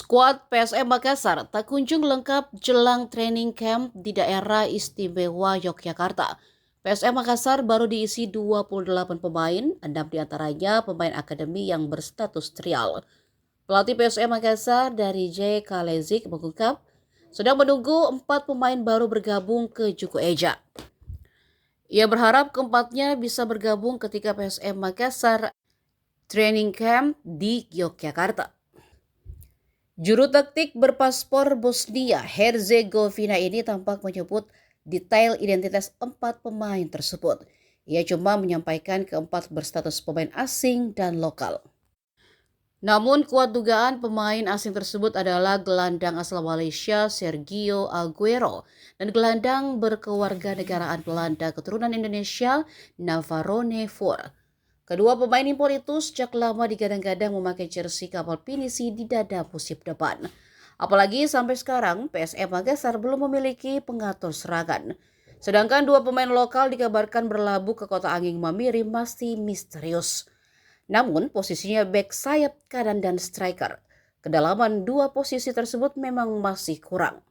Skuad PSM Makassar tak kunjung lengkap jelang training camp di daerah istimewa Yogyakarta. PSM Makassar baru diisi 28 pemain, 6 diantaranya pemain akademi yang berstatus trial. Pelatih PSM Makassar dari J. Kalezik mengungkap, sedang menunggu 4 pemain baru bergabung ke Juku Eja. Ia berharap keempatnya bisa bergabung ketika PSM Makassar training camp di Yogyakarta. Juru taktik berpaspor Bosnia Herzegovina ini tampak menyebut detail identitas 4 pemain tersebut. Ia cuma menyampaikan keempat berstatus pemain asing dan lokal. Namun kuat dugaan pemain asing tersebut adalah gelandang asal Malaysia Sergio Aguero dan gelandang berkewarganegaraan Belanda keturunan Indonesia Navarone Voor. Kedua pemain impor itu sejak lama digadang-gadang memakai jersey kapal pinisi di dada musim depan. Apalagi sampai sekarang PSM Makassar belum memiliki pengatur serangan. Sedangkan 2 pemain lokal dikabarkan berlabuh ke kota Anging Mamiri masih misterius. Namun posisinya bek sayap kanan dan striker. Kedalaman 2 posisi tersebut memang masih kurang.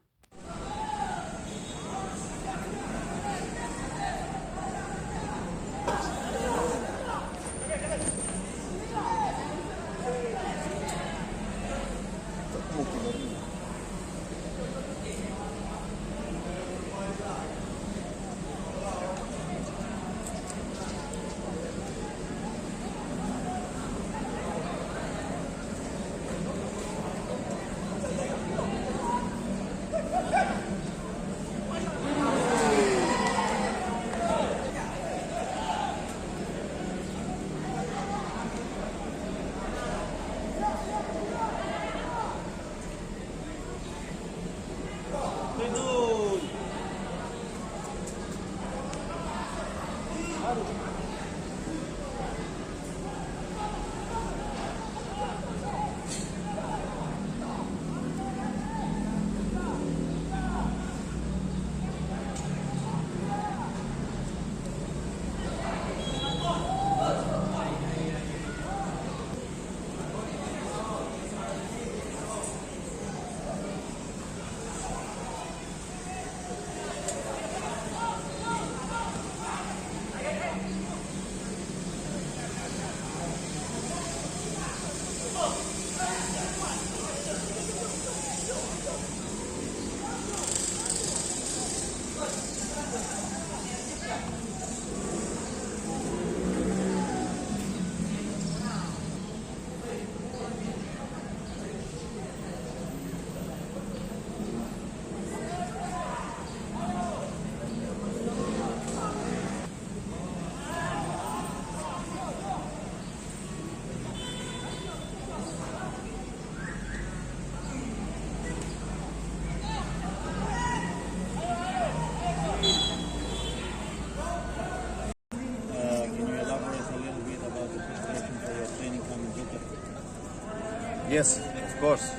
Yes, of course.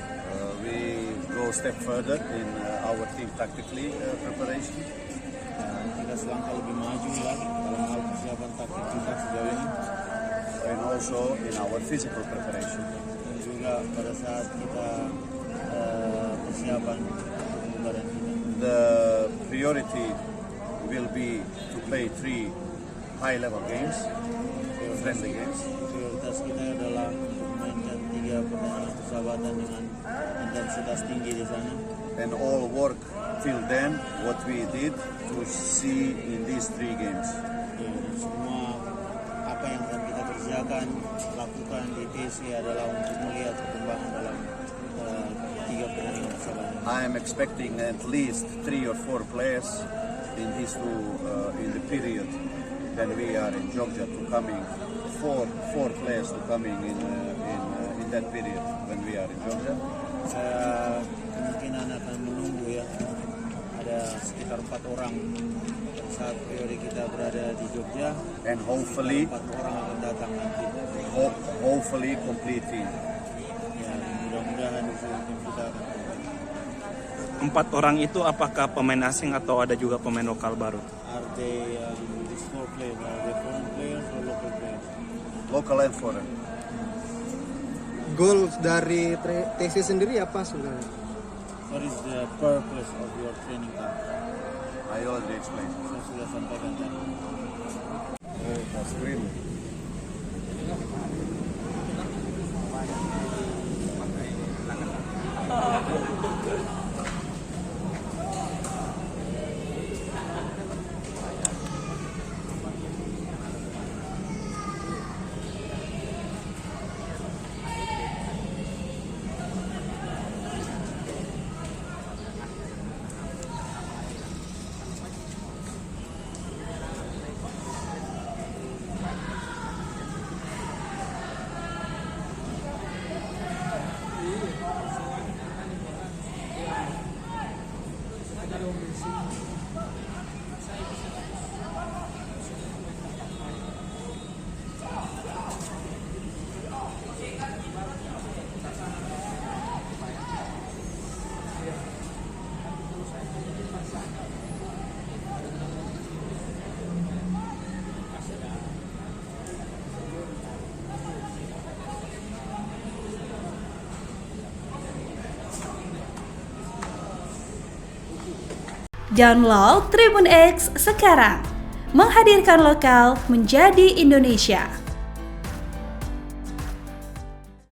We go a step further in our team tactically preparation. Kita selangkah lebih maju lagi dalam hal persiapan taktik kita sejauh ini. And also in our physical preparation. Dan juga pada saat kita persiapan badan kita. The priority will be to play 3 high-level games, friendly games. Prioritas kita adalah memainkan 3 pertandingan persahabatan dengan intensitas tinggi di sana. And all work till then what we did to see in these 3 games. Ya, dan semua apa yang akan kita kerjakan, lakukan di TC adalah untuk melihat perkembangan dalam 3 pertandingan persahabatan. I am expecting at least 3 or 4 players in these 2 in the period when we are in Jogja to coming 4 players to coming in that period when we are in Jogja. Saya kemungkinan akan menunggu ya, ada sekitar 4 orang saat periode kita berada di Jogja. And hopefully 4 orang akan datang nanti. Hopefully complete team. Ya, mudah-mudahan tim kita akan komplit. 4 orang itu apakah pemain asing atau ada juga pemain lokal baru? Are they these 4 players? Are they foreign players or local players? Local and foreign. goal dari TC sendiri apa sebenarnya? What is the purpose of your training camp? I already explained. Saya sudah sampaikan tadi. Screen. Download Tribun X sekarang, menghadirkan lokal menjadi Indonesia.